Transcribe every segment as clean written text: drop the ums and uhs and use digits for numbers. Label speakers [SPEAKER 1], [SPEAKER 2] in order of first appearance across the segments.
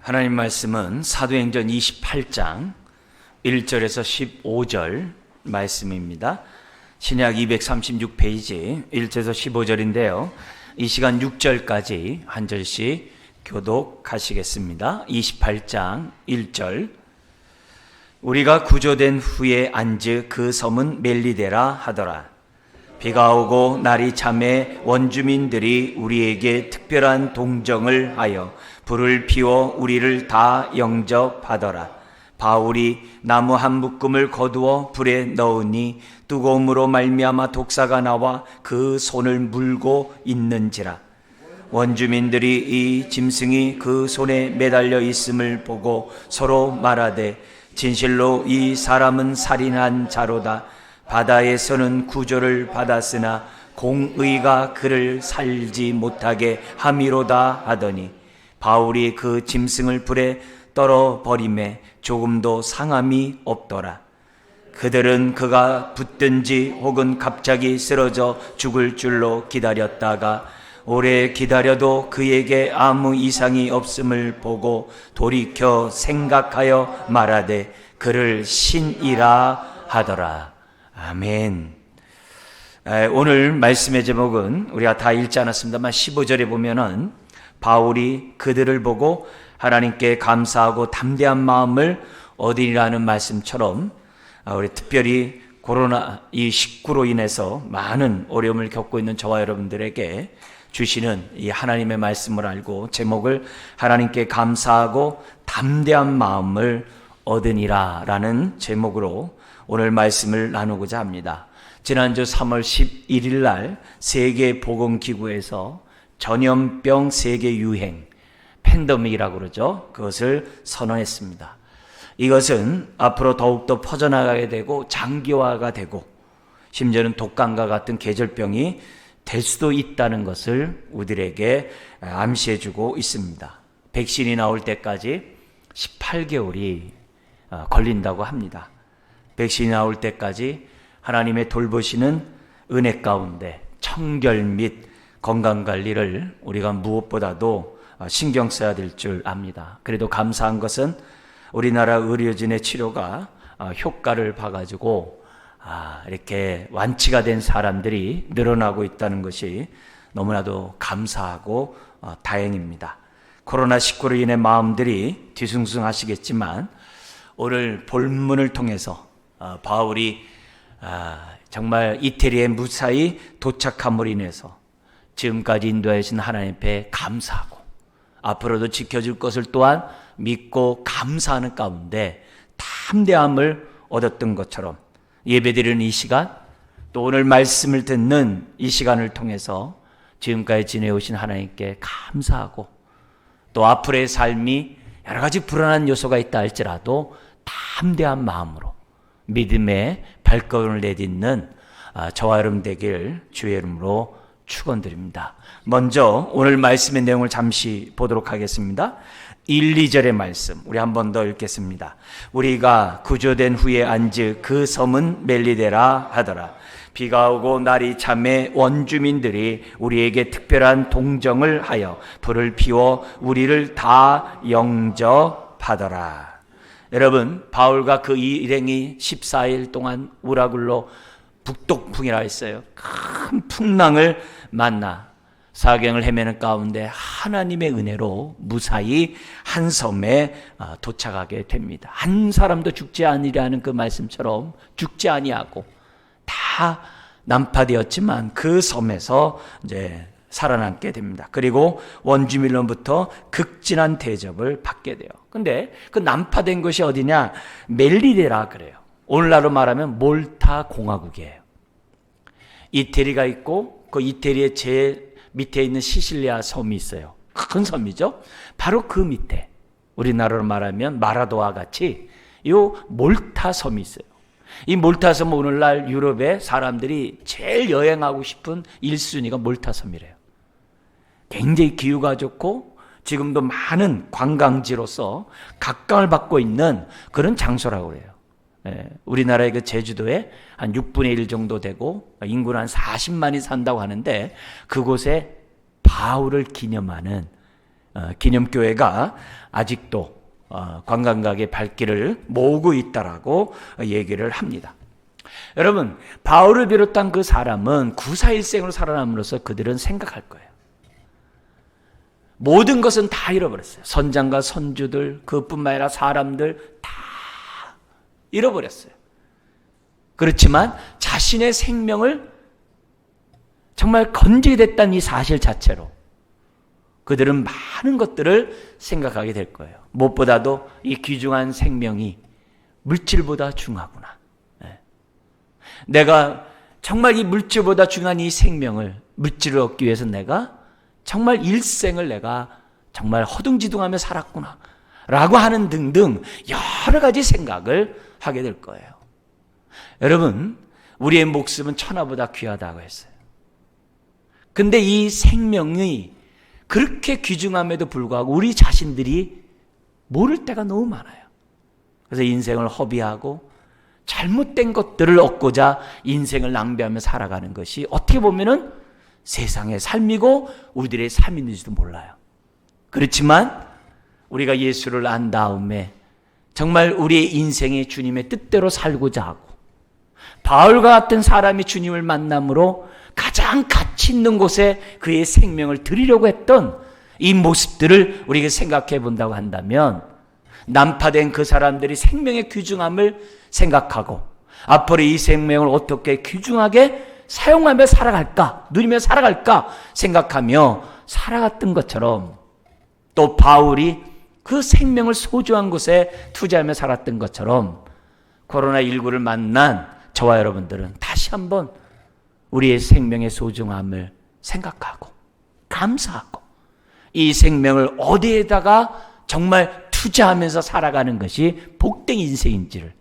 [SPEAKER 1] 하나님 말씀은 사도행전 28장 1절에서 15절 말씀입니다. 신약 236페이지 1절에서 15절인데요. 이 시간 6절까지 한 절씩 교독하시겠습니다. 28장 1절. 우리가 구조된 후에 앉은 그 섬은 멜리데라 하더라. 비가 오고 날이 참에 원주민들이 우리에게 특별한 동정을 하여 불을 피워 우리를 다 영접하더라. 바울이 나무 한 묶음을 거두어 불에 넣으니 뜨거움으로 말미암아 독사가 나와 그 손을 물고 있는지라. 원주민들이 이 짐승이 그 손에 매달려 있음을 보고 서로 말하되 진실로 이 사람은 살인한 자로다. 바다에서는 구조를 받았으나 공의가 그를 살지 못하게 함이로다 하더니 바울이 그 짐승을 불에 떨어버림에 조금도 상함이 없더라. 그들은 그가 붙든지 혹은 갑자기 쓰러져 죽을 줄로 기다렸다가 오래 기다려도 그에게 아무 이상이 없음을 보고 돌이켜 생각하여 말하되 그를 신이라 하더라. 아멘. 오늘 말씀의 제목은 우리가 다 읽지 않았습니다만 15절에 보면은 바울이 그들을 보고 하나님께 감사하고 담대한 마음을 얻으리라는 말씀처럼 우리 특별히 코로나19로 인해서 많은 어려움을 겪고 있는 저와 여러분들에게 주시는 이 하나님의 말씀을 알고 제목을 하나님께 감사하고 담대한 마음을 얻으니라 라는 제목으로 오늘 말씀을 나누고자 합니다. 지난주 3월 11일 날 세계보건기구에서 전염병 세계 유행, 팬데믹이라고 그러죠. 그것을 선언했습니다. 이것은 앞으로 더욱더 퍼져나가게 되고 장기화가 되고 심지어는 독감과 같은 계절병이 될 수도 있다는 것을 우리들에게 암시해주고 있습니다. 백신이 나올 때까지 18개월이 걸린다고 합니다. 백신이 나올 때까지 하나님의 돌보시는 은혜 가운데 청결 및 건강관리를 우리가 무엇보다도 신경 써야 될 줄 압니다. 그래도 감사한 것은 우리나라 의료진의 치료가 효과를 봐가지고 이렇게 완치가 된 사람들이 늘어나고 있다는 것이 너무나도 감사하고 다행입니다. 코로나19로 인해 마음들이 뒤숭숭하시겠지만 오늘 본문을 통해서 바울이 정말 이태리에 무사히 도착함으로 인해서 지금까지 인도해 주신 하나님 앞에 감사하고 앞으로도 지켜줄 것을 또한 믿고 감사하는 가운데 담대함을 얻었던 것처럼 예배드리는 이 시간 또 오늘 말씀을 듣는 이 시간을 통해서 지금까지 지내오신 하나님께 감사하고 또 앞으로의 삶이 여러 가지 불안한 요소가 있다 할지라도 담대한 마음으로 믿음의 발걸음을 내딛는 저와 여러분 되길 주의 이름으로 축원드립니다. 먼저 오늘 말씀의 내용을 잠시 보도록 하겠습니다. 1, 2절의 말씀 우리 한 번 더 읽겠습니다. 우리가 구조된 후에 앉은 그 섬은 멜리데라 하더라. 비가 오고 날이 참에 원주민들이 우리에게 특별한 동정을 하여 불을 피워 우리를 다 영접하더라. 여러분, 바울과 그 일행이 14일 동안 우라굴로 북독풍이라 했어요. 큰 풍랑을 만나 사경을 헤매는 가운데 하나님의 은혜로 무사히 한 섬에 도착하게 됩니다. 한 사람도 죽지 아니라는 그 말씀처럼 죽지 아니하고 다 난파되었지만 그 섬에서 이제 살아남게 됩니다. 그리고 원주민로부터 극진한 대접을 받게 돼요. 근데 그 난파된 것이 어디냐? 멜리데라 그래요. 오늘날로 말하면 몰타 공화국이에요. 이태리가 있고 그 이태리의 제일 밑에 있는 시실리아 섬이 있어요. 큰 섬이죠. 바로 그 밑에 우리나라로 말하면 마라도와 같이 이 몰타 섬이 있어요. 이 몰타 섬은 오늘날 유럽의 사람들이 제일 여행하고 싶은 1순위가 몰타 섬이래요. 굉장히 기후가 좋고 지금도 많은 관광지로서 각광을 받고 있는 그런 장소라고 그래요. 우리나라의 그 제주도에 한 6분의 1 정도 되고 인구는 한 40만이 산다고 하는데 그곳에 바울을 기념하는 기념교회가 아직도 관광객의 발길을 모으고 있다라고 얘기를 합니다. 여러분, 바울을 비롯한 그 사람은 구사일생으로 살아남으로써 그들은 생각할 거예요. 모든 것은 다 잃어버렸어요. 선장과 선주들, 그뿐만 아니라 사람들 다 잃어버렸어요. 그렇지만 자신의 생명을 정말 건지게 됐다는 이 사실 자체로 그들은 많은 것들을 생각하게 될 거예요. 무엇보다도 이 귀중한 생명이 물질보다 중요하구나. 내가 정말 이 물질보다 중요한 이 생명을, 물질을 얻기 위해서 내가 정말 일생을 내가 정말 허둥지둥하며 살았구나 라고 하는 등등 여러 가지 생각을 하게 될 거예요. 여러분, 우리의 목숨은 천하보다 귀하다고 했어요. 근데 이 생명이 그렇게 귀중함에도 불구하고 우리 자신들이 모를 때가 너무 많아요. 그래서 인생을 허비하고 잘못된 것들을 얻고자 인생을 낭비하며 살아가는 것이 어떻게 보면은 세상의 삶이고 우리들의 삶인지도 몰라요. 그렇지만 우리가 예수를 안 다음에 정말 우리의 인생이 주님의 뜻대로 살고자 하고 바울과 같은 사람이 주님을 만남으로 가장 가치 있는 곳에 그의 생명을 드리려고 했던 이 모습들을 우리가 생각해 본다고 한다면 난파된 그 사람들이 생명의 귀중함을 생각하고 앞으로 이 생명을 어떻게 귀중하게 사용하며 살아갈까, 누리며 살아갈까 생각하며 살아갔던 것처럼 또 바울이 그 생명을 소중한 곳에 투자하며 살았던 것처럼 코로나19를 만난 저와 여러분들은 다시 한번 우리의 생명의 소중함을 생각하고 감사하고 이 생명을 어디에다가 정말 투자하면서 살아가는 것이 복된 인생인지를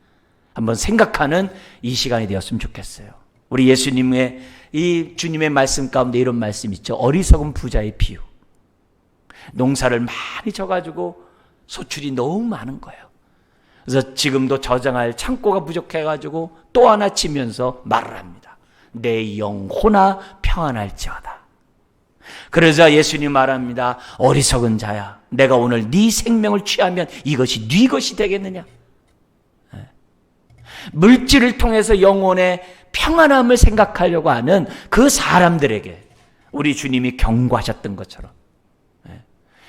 [SPEAKER 1] 한번 생각하는 이 시간이 되었으면 좋겠어요. 우리 예수님의 이 주님의 말씀 가운데 이런 말씀 있죠. 어리석은 부자의 비유. 농사를 많이 져가지고 소출이 너무 많은 거예요. 그래서 지금도 저장할 창고가 부족해가지고 또 하나 치면서 말을 합니다. 내 영혼아 평안할지어다. 그러자 예수님 말합니다. 어리석은 자야, 내가 오늘 네 생명을 취하면 이것이 네 것이 되겠느냐. 물질을 통해서 영혼의 평안함을 생각하려고 하는 그 사람들에게 우리 주님이 경고하셨던 것처럼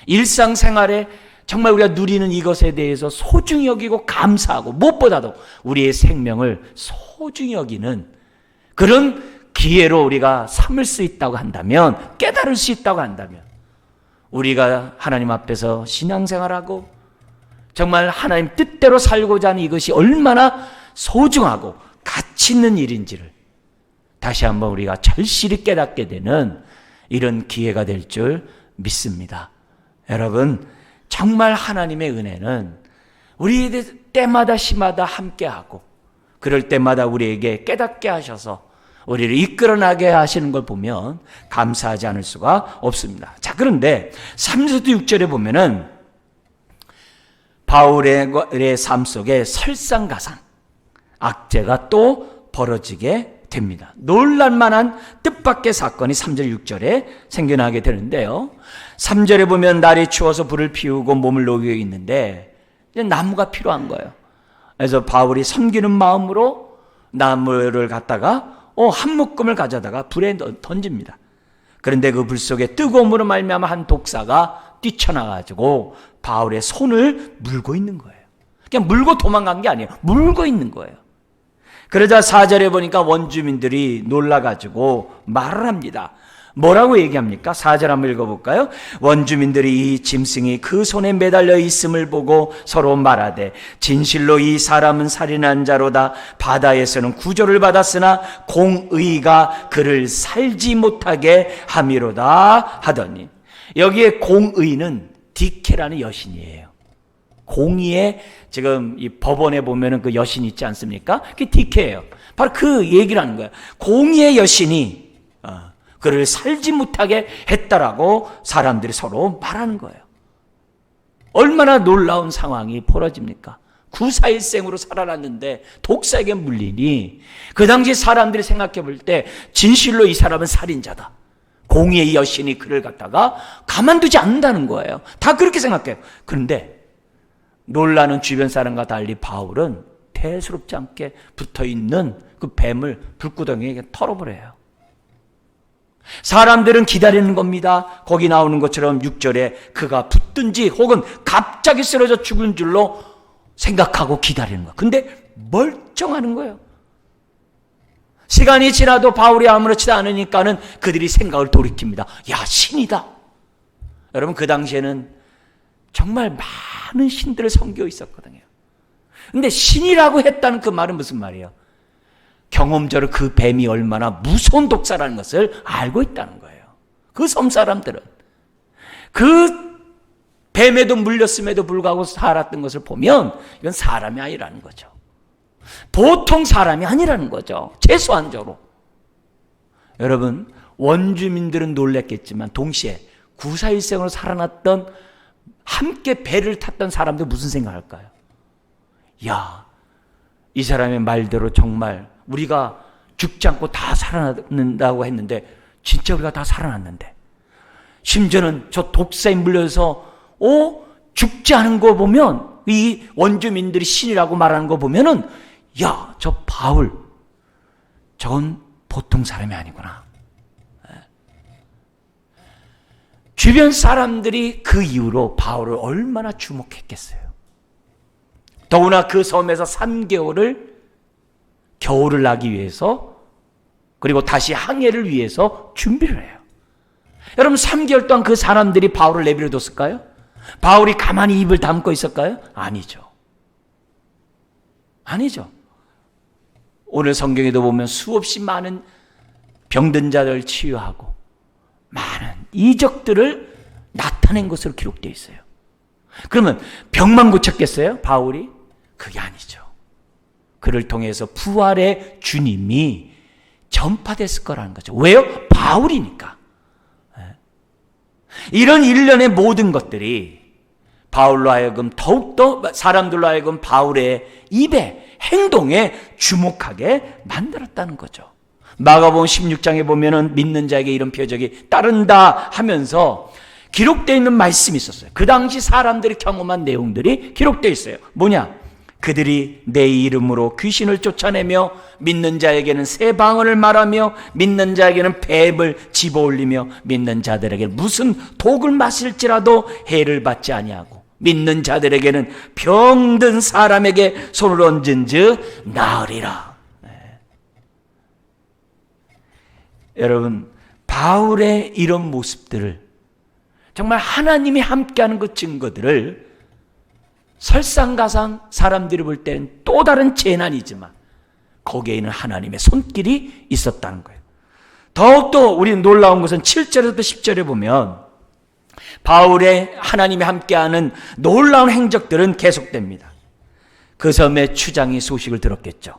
[SPEAKER 1] 일상생활에 정말 우리가 누리는 이것에 대해서 소중히 여기고 감사하고 무엇보다도 우리의 생명을 소중히 여기는 그런 기회로 우리가 삼을 수 있다고 한다면, 깨달을 수 있다고 한다면 우리가 하나님 앞에서 신앙생활하고 정말 하나님 뜻대로 살고자 하는 이것이 얼마나 소중하고 가치 있는 일인지를 다시 한번 우리가 절실히 깨닫게 되는 이런 기회가 될 줄 믿습니다. 여러분, 정말 하나님의 은혜는 우리 때마다 시마다 함께하고 그럴 때마다 우리에게 깨닫게 하셔서 우리를 이끌어나게 하시는 걸 보면 감사하지 않을 수가 없습니다. 자, 그런데 3절부터 6절에 보면은 바울의 삶 속에 설상가상, 악재가 또 벌어지게 됩니다. 놀랄만한 뜻밖의 사건이 3절 6절에 생겨나게 되는데요. 3절에 보면 날이 추워서 불을 피우고 몸을 녹이고 있는데 이제 나무가 필요한 거예요. 그래서 바울이 섬기는 마음으로 나무를 갖다가 한 묶음을 가져다가 불에 던집니다. 그런데 그 불 속에 뜨거움으로 말미암아 한 독사가 뛰쳐나가지고 바울의 손을 물고 있는 거예요. 그냥 물고 도망간 게 아니에요. 물고 있는 거예요. 그러자 4절에 보니까 원주민들이 놀라가지고 말을 합니다. 뭐라고 얘기합니까? 4절 한번 읽어볼까요? 원주민들이 이 짐승이 그 손에 매달려 있음을 보고 서로 말하되 진실로 이 사람은 살인한 자로다. 바다에서는 구조를 받았으나 공의가 그를 살지 못하게 함이로다 하더니, 여기에 공의는 디케라는 여신이에요. 공의의 지금 이 법원에 보면은 그 여신 있지 않습니까? 그게 디케예요. 바로 그 얘기를 하는 거예요. 공의의 여신이 그를 살지 못하게 했다라고 사람들이 서로 말하는 거예요. 얼마나 놀라운 상황이 벌어집니까? 구사일생으로 살아났는데 독사에게 물리니 그 당시 사람들이 생각해 볼 때 진실로 이 사람은 살인자다. 공의의 여신이 그를 갖다가 가만두지 않는다는 거예요. 다 그렇게 생각해요. 그런데 놀라는 주변 사람과 달리 바울은 대수롭지 않게 붙어있는 그 뱀을 불구덩이에 털어버려요. 사람들은 기다리는 겁니다. 거기 나오는 것처럼 6절에 그가 붙든지 혹은 갑자기 쓰러져 죽은 줄로 생각하고 기다리는 거예요. 근데 멀쩡하는 거예요. 시간이 지나도 바울이 아무렇지도 않으니까는 그들이 생각을 돌이킵니다. 야, 신이다. 여러분, 그 당시에는 정말 많은 신들을 섬기고 있었거든요. 근데 신이라고 했다는 그 말은 무슨 말이에요? 경험적으로 그 뱀이 얼마나 무서운 독사라는 것을 알고 있다는 거예요. 그 섬 사람들은 그 뱀에도 물렸음에도 불구하고 살았던 것을 보면 이건 사람이 아니라는 거죠. 보통 사람이 아니라는 거죠. 최소한적으로. 여러분, 원주민들은 놀랐겠지만 동시에 구사일생으로 살아났던 함께 배를 탔던 사람들 무슨 생각할까요? 야, 이 사람의 말대로 정말 우리가 죽지 않고 다 살아난다고 했는데 진짜 우리가 다 살아났는데, 심지어는 저 독사에 물려서 죽지 않은 거 보면, 이 원주민들이 신이라고 말하는 거 보면은 야, 저 바울 저건 보통 사람이 아니구나. 주변 사람들이 그 이후로 바울을 얼마나 주목했겠어요. 더구나 그 섬에서 3개월을 겨울을 나기 위해서, 그리고 다시 항해를 위해서 준비를 해요. 여러분, 3개월 동안 그 사람들이 바울을 내버려 뒀을까요? 바울이 가만히 입을 다물고 있을까요? 아니죠. 아니죠. 오늘 성경에도 보면 수없이 많은 병든 자들을 치유하고 많은 이적들을 나타낸 것으로 기록되어 있어요. 그러면 병만 고쳤겠어요? 바울이? 그게 아니죠. 그를 통해서 부활의 주님이 전파됐을 거라는 거죠. 왜요? 바울이니까. 이런 일련의 모든 것들이 바울로 하여금 더욱더 사람들로 하여금 바울의 입에, 행동에 주목하게 만들었다는 거죠. 마가복음 16장에 보면은 믿는 자에게 이런 표적이 따른다 하면서 기록되어 있는 말씀이 있었어요. 그 당시 사람들이 경험한 내용들이 기록되어 있어요. 뭐냐? 그들이 내 이름으로 귀신을 쫓아내며 믿는 자에게는 새 방언을 말하며 믿는 자에게는 뱀을 집어올리며 믿는 자들에게 무슨 독을 마실지라도 해를 받지 아니하고 믿는 자들에게는 병든 사람에게 손을 얹은즉 나으리라. 네. 여러분, 바울의 이런 모습들을, 정말 하나님이 함께하는 그 증거들을 설상가상 사람들이 볼 때는 또 다른 재난이지만 거기에는 하나님의 손길이 있었다는 거예요. 더욱더 우리는 놀라운 것은 7절에서 10절에 보면 바울의 하나님이 함께하는 놀라운 행적들은 계속됩니다. 그 섬에 추장이 소식을 들었겠죠.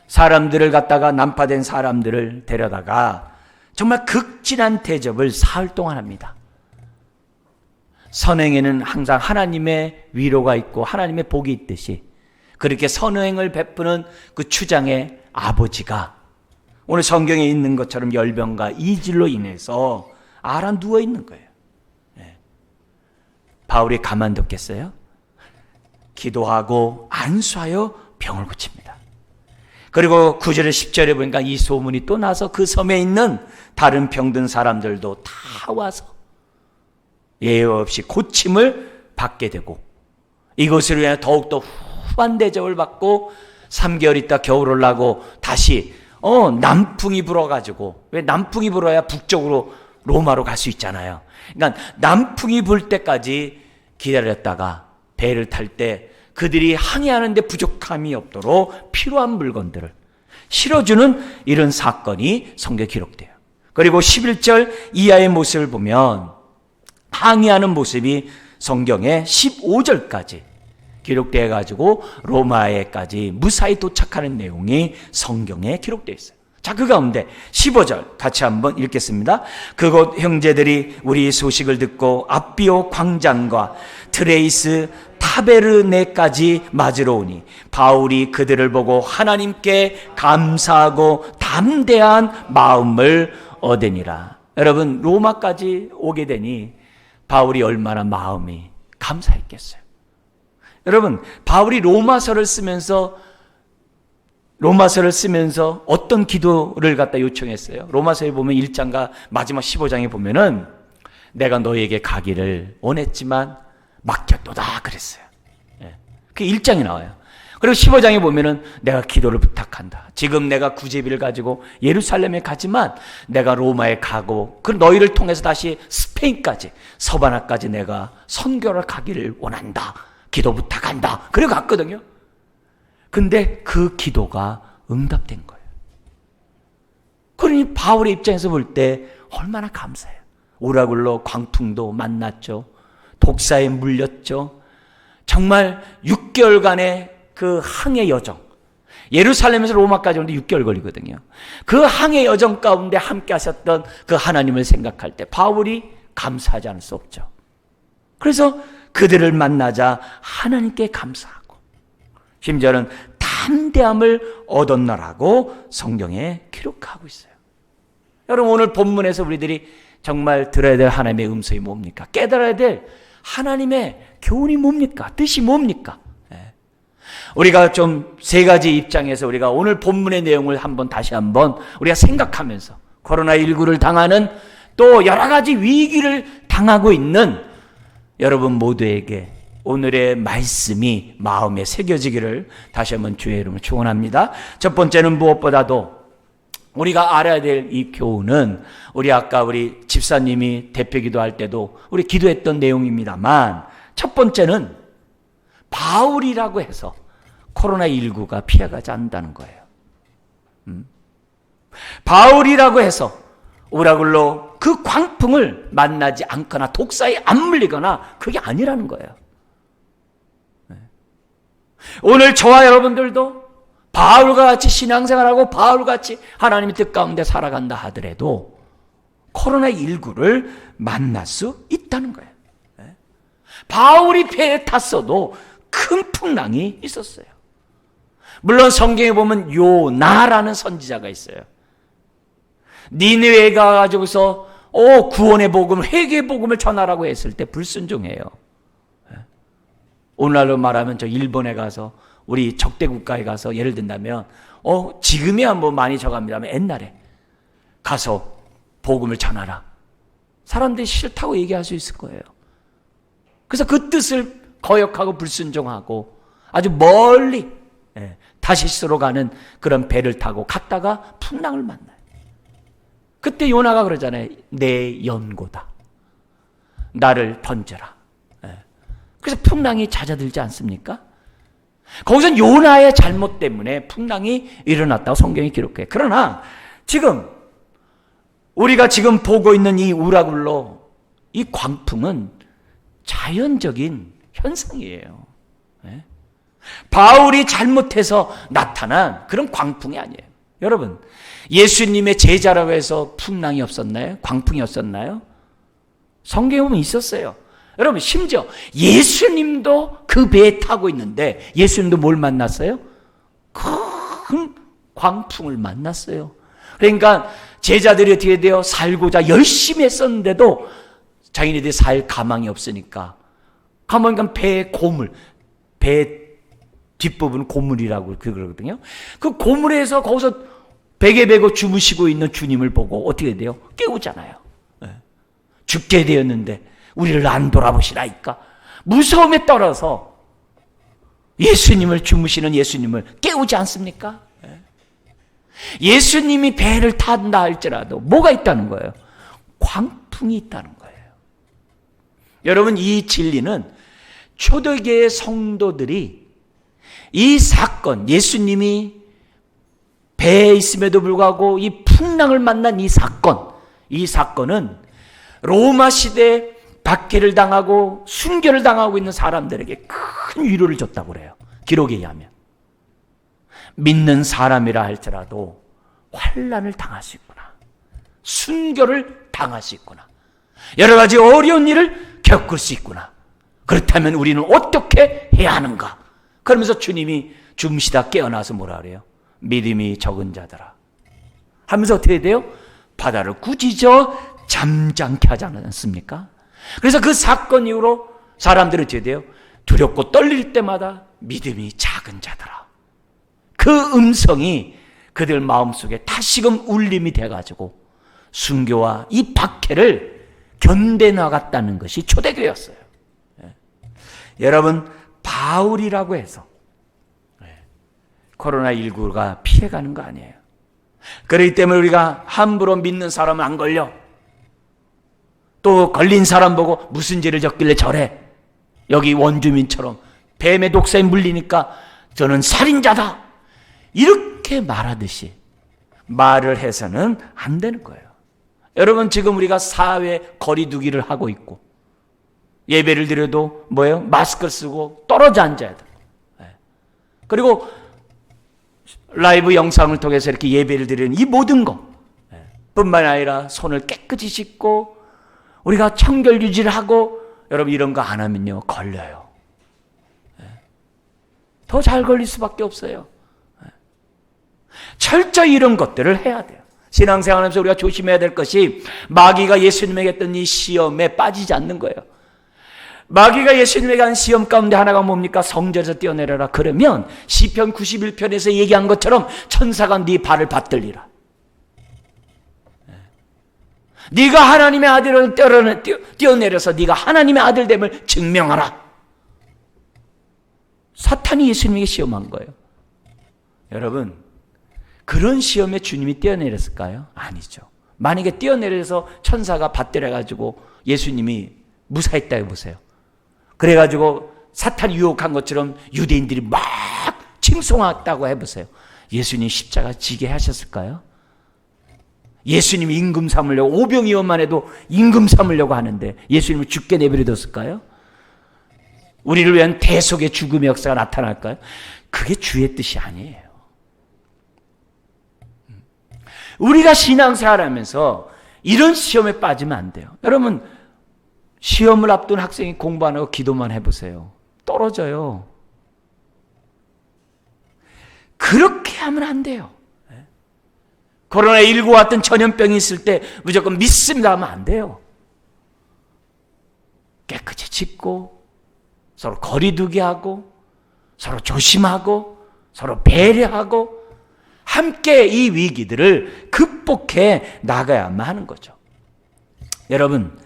[SPEAKER 1] 사람들을 갖다가 난파된 사람들을 데려다가 정말 극진한 대접을 사흘 동안 합니다. 선행에는 항상 하나님의 위로가 있고 하나님의 복이 있듯이 그렇게 선행을 베푸는 그 추장의 아버지가 오늘 성경에 있는 것처럼 열병과 이질로 인해서 알아 누워 있는 거예요. 바울이 가만뒀겠어요? 기도하고 안수하여 병을 고칩니다. 그리고 9절에 10절에 보니까 이 소문이 또 나서 그 섬에 있는 다른 병든 사람들도 다 와서 예외 없이 고침을 받게 되고 이것으로 인해 더욱더 후한 대접을 받고 3개월 있다 겨울을 나고 다시 남풍이 불어가지고, 왜 남풍이 불어야 북쪽으로 로마로 갈 수 있잖아요. 그러니까 남풍이 불 때까지 기다렸다가 배를 탈 때 그들이 항해하는 데 부족함이 없도록 필요한 물건들을 실어주는 이런 사건이 성경에 기록돼요. 그리고 11절 이하의 모습을 보면 항해하는 모습이 성경에 15절까지 기록되어 가지고 로마에까지 무사히 도착하는 내용이 성경에 기록되어 있어요. 자, 그 가운데 15절 같이 한번 읽겠습니다. 그곳 형제들이 우리 소식을 듣고 앞비오 광장과 트레이스 타베르네까지 맞으러 오니 바울이 그들을 보고 하나님께 감사하고 담대한 마음을 얻으니라. 여러분, 로마까지 오게 되니 바울이 얼마나 마음이 감사했겠어요. 여러분, 바울이 로마서를 쓰면서 어떤 기도를 갖다 요청했어요? 로마서에 보면 1장과 마지막 15장에 보면은 내가 너에게 가기를 원했지만 맡겼도다 그랬어요. 그 1장에 나와요. 그리고 15장에 보면은 내가 기도를 부탁한다. 지금 내가 구제비를 가지고 예루살렘에 가지만 내가 로마에 가고 그 너희를 통해서 다시 스페인까지 서바나까지 내가 선교를 가기를 원한다. 기도 부탁한다. 그래 갔거든요. 근데 그 기도가 응답된 거예요. 그러니 바울의 입장에서 볼 때 얼마나 감사해요. 오라굴로 광풍도 만났죠. 독사에 물렸죠. 정말 6개월간의 그 항해 여정, 예루살렘에서 로마까지 오는데 6개월 걸리거든요. 그 항해 여정 가운데 함께 하셨던 그 하나님을 생각할 때 바울이 감사하지 않을 수 없죠. 그래서 그들을 만나자 하나님께 감사하고 심지어는 담대함을 얻었나라고 성경에 기록하고 있어요. 여러분, 오늘 본문에서 우리들이 정말 들어야 될 하나님의 음성이 뭡니까? 깨달아야 될 하나님의 교훈이 뭡니까? 뜻이 뭡니까? 우리가 좀 세 가지 입장에서 우리가 오늘 본문의 내용을 다시 한번 우리가 생각하면서 코로나19를 당하는 또 여러 가지 위기를 당하고 있는 여러분 모두에게 오늘의 말씀이 마음에 새겨지기를 다시 한번 주의 이름으로 축원합니다. 첫 번째는 무엇보다도 우리가 알아야 될 이 교훈은 아까 우리 집사님이 대표 기도할 때도 우리 기도했던 내용입니다만 첫 번째는 바울이라고 해서 코로나19가 피해가지 않는다는 거예요. 바울이라고 해서 오라굴로 그 광풍을 만나지 않거나 독사에 안 물리거나 그게 아니라는 거예요. 오늘 저와 여러분들도 바울과 같이 신앙생활하고 바울과 같이 하나님의 뜻 가운데 살아간다 하더라도 코로나19를 만날 수 있다는 거예요. 바울이 배에 탔어도 큰 풍랑이 있었어요. 물론 성경에 보면 요나라는 선지자가 있어요. 니느웨에 가가지고서 구원의 복음, 회개의 복음을 전하라고 했을 때 불순종해요. 오늘날로 말하면 저 일본에 가서 우리 적대 국가에 가서 예를 든다면 지금이야 뭐 많이 저갑니다만 옛날에 가서 복음을 전하라. 사람들이 싫다고 얘기할 수 있을 거예요. 그래서 그 뜻을 거역하고 불순종하고 아주 멀리 다시스로 가는 그런 배를 타고 갔다가 풍랑을 만나요. 그때 요나가 그러잖아요. 내 연고다. 나를 던져라. 그래서 풍랑이 잦아들지 않습니까? 거기서 요나의 잘못 때문에 풍랑이 일어났다고 성경이 기록해요. 그러나 지금 우리가 지금 보고 있는 이 우라굴로 이 광풍은 자연적인 현상이에요. 바울이 잘못해서 나타난 그런 광풍이 아니에요. 여러분, 예수님의 제자라고 해서 풍랑이 없었나요? 광풍이 없었나요? 성경에 보면 있었어요. 여러분, 심지어 예수님도 그 배에 타고 있는데 예수님도 뭘 만났어요? 큰 광풍을 만났어요. 그러니까 제자들이 어떻게 돼요? 살고자 열심히 했었는데도 자기네들이 살 가망이 없으니까 가만히 배의 고물, 배 뒷부분 고물이라고 그러거든요. 그 고물에서 거기서 베개 베고 주무시고 있는 주님을 보고 어떻게 돼요? 깨우잖아요. 죽게 되었는데 우리를 안 돌아보시라니까 무서움에 떨어서 예수님을 주무시는 예수님을 깨우지 않습니까? 예수님이 배를 탄다 할지라도 뭐가 있다는 거예요? 광풍이 있다는 거예요. 여러분, 이 진리는 초대교회 성도들이 이 사건, 예수님이 배에 있음에도 불구하고 이 풍랑을 만난 이 사건은 로마 시대 박해를 당하고 순교를 당하고 있는 사람들에게 큰 위로를 줬다고 그래요. 기록에 의하면. 믿는 사람이라 할지라도 환난을 당할 수 있구나. 순교를 당할 수 있구나. 여러 가지 어려운 일을 겪을 수 있구나. 그렇다면 우리는 어떻게 해야 하는가? 그러면서 주님이 줌시다 깨어나서 뭐라 그래요? 믿음이 적은 자들아 하면서 어떻게 돼요? 바다를 꾸짖어 잠잠케 하지 않았습니까? 그래서 그 사건 이후로 사람들은 어떻게 돼요? 두렵고 떨릴 때마다 믿음이 작은 자들아. 그 음성이 그들 마음속에 다시금 울림이 돼가지고 순교와 이 박해를 견뎌나갔다는 것이 초대교회였어요. 여러분, 바울이라고 해서 코로나19가 피해가는 거 아니에요. 그렇기 때문에 우리가 함부로 믿는 사람은 안 걸려. 또 걸린 사람 보고 무슨 죄를 졌길래 저래. 여기 원주민처럼 뱀의 독사에 물리니까 저는 살인자다. 이렇게 말하듯이 말을 해서는 안 되는 거예요. 여러분, 지금 우리가 사회 거리두기를 하고 있고 예배를 드려도 뭐예요? 마스크를 쓰고 떨어져 앉아야 돼요. 그리고 라이브 영상을 통해서 이렇게 예배를 드리는 이 모든 것 뿐만 아니라 손을 깨끗이 씻고 우리가 청결 유지를 하고, 여러분 이런 거 안 하면요 걸려요. 더 잘 걸릴 수밖에 없어요. 철저히 이런 것들을 해야 돼요. 신앙생활하면서 우리가 조심해야 될 것이 마귀가 예수님에게 했던 이 시험에 빠지지 않는 거예요. 마귀가 예수님에게 한 시험 가운데 하나가 뭡니까? 성전에서 뛰어내려라. 그러면 시편 91편에서 얘기한 것처럼 천사가 네 발을 받들리라. 네가 하나님의 아들을 뛰어내려서 네가 하나님의 아들됨을 증명하라. 사탄이 예수님에게 시험한 거예요. 여러분, 그런 시험에 주님이 뛰어내렸을까요? 아니죠. 만약에 뛰어내려서 천사가 받들어가지고 예수님이 무사했다 해보세요. 그래가지고 사탄이 유혹한 것처럼 유대인들이 막 칭송했다고 해보세요. 예수님 십자가 지게 하셨을까요? 예수님 임금 삼으려고, 오병이어만 해도 임금 삼으려고 하는데 예수님을 죽게 내버려뒀을까요? 우리를 위한 대속의 죽음의 역사가 나타날까요? 그게 주의 뜻이 아니에요. 우리가 신앙생활하면서 이런 시험에 빠지면 안 돼요. 여러분, 시험을 앞둔 학생이 공부 안 하고 기도만 해보세요. 떨어져요. 그렇게 하면 안 돼요. 코로나19 같은 전염병이 있을 때 무조건 믿습니다 하면 안 돼요. 깨끗이 짚고 서로 거리두기 하고 서로 조심하고 서로 배려하고 함께 이 위기들을 극복해 나가야만 하는 거죠. 여러분,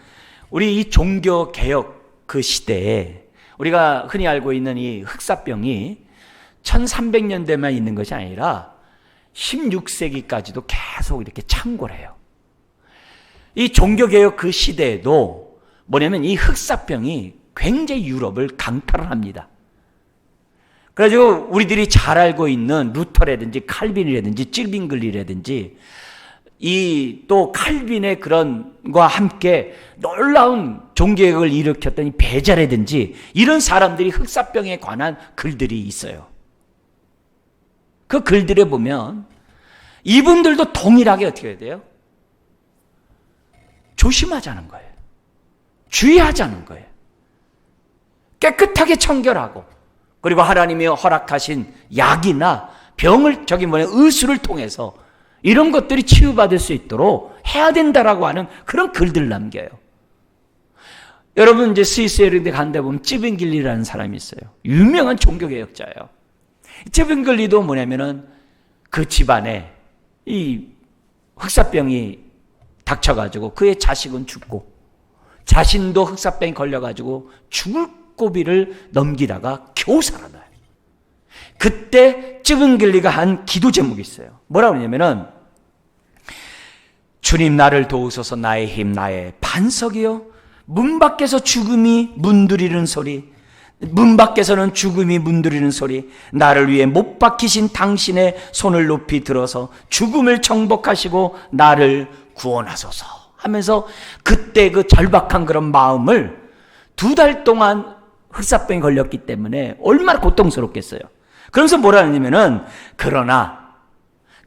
[SPEAKER 1] 우리 이 종교개혁 그 시대에 우리가 흔히 알고 있는 이 흑사병이 1300년대만 있는 것이 아니라 16세기까지도 계속 이렇게 창궐해요. 이 종교개혁 그 시대에도 뭐냐면 이 흑사병이 굉장히 유럽을 강탈을 합니다. 그래가지고 우리들이 잘 알고 있는 루터라든지 칼빈이라든지 찔빙글리라든지 이 또 칼빈의 그런과 함께 놀라운 종교개혁을 일으켰던 이 베자라든지 이런 사람들이 흑사병에 관한 글들이 있어요. 그 글들에 보면 이분들도 동일하게 어떻게 해야 돼요? 조심하자는 거예요. 주의하자는 거예요. 깨끗하게 청결하고, 그리고 하나님이 허락하신 약이나 병을 의술을 통해서 이런 것들이 치유받을 수 있도록 해야 된다라고 하는 그런 글들을 남겨요. 여러분, 이제 스위스에 이런 데 간데 보면 찌빙길리라는 사람이 있어요. 유명한 종교개혁자예요. 찌빙글리도 뭐냐면은 그 집안에 이 흑사병이 닥쳐가지고 그의 자식은 죽고 자신도 흑사병이 걸려가지고 죽을 고비를 넘기다가 겨우 살아나요. 그때 찌빙글리가 한 기도 제목이 있어요. 뭐라고 하냐면은 주님 나를 도우소서 나의 힘 나의 반석이요 문 밖에서 죽음이 문드리는 소리 문 밖에서는 죽음이 문드리는 소리 나를 위해 못 박히신 당신의 손을 높이 들어서 죽음을 정복하시고 나를 구원하소서 하면서 그때 그 절박한 그런 마음을 2달 동안 흑사병이 걸렸기 때문에 얼마나 고통스럽겠어요. 그러면서 뭐라 하냐면은 그러나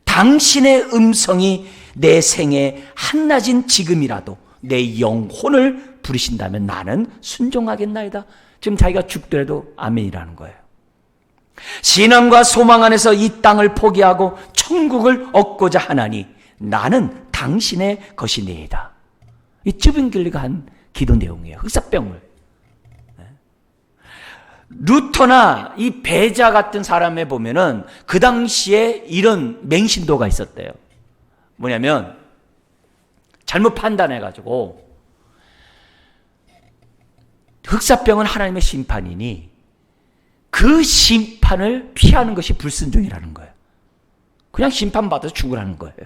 [SPEAKER 1] 당신의 음성이 내 생애 한낮인 지금이라도 내 영혼을 부르신다면 나는 순종하겠나이다. 지금 자기가 죽더라도 아멘이라는 거예요. 신앙과 소망 안에서 이 땅을 포기하고 천국을 얻고자 하나니 나는 당신의 것이니이다. 이 쯔빙글리가 한 기도 내용이에요. 흑사병을. 루터나 이 베자 같은 사람에 보면은 그 당시에 이런 맹신도가 있었대요. 뭐냐면 잘못 판단해가지고 흑사병은 하나님의 심판이니 그 심판을 피하는 것이 불순종이라는 거예요. 그냥 심판받아서 죽으라는 거예요.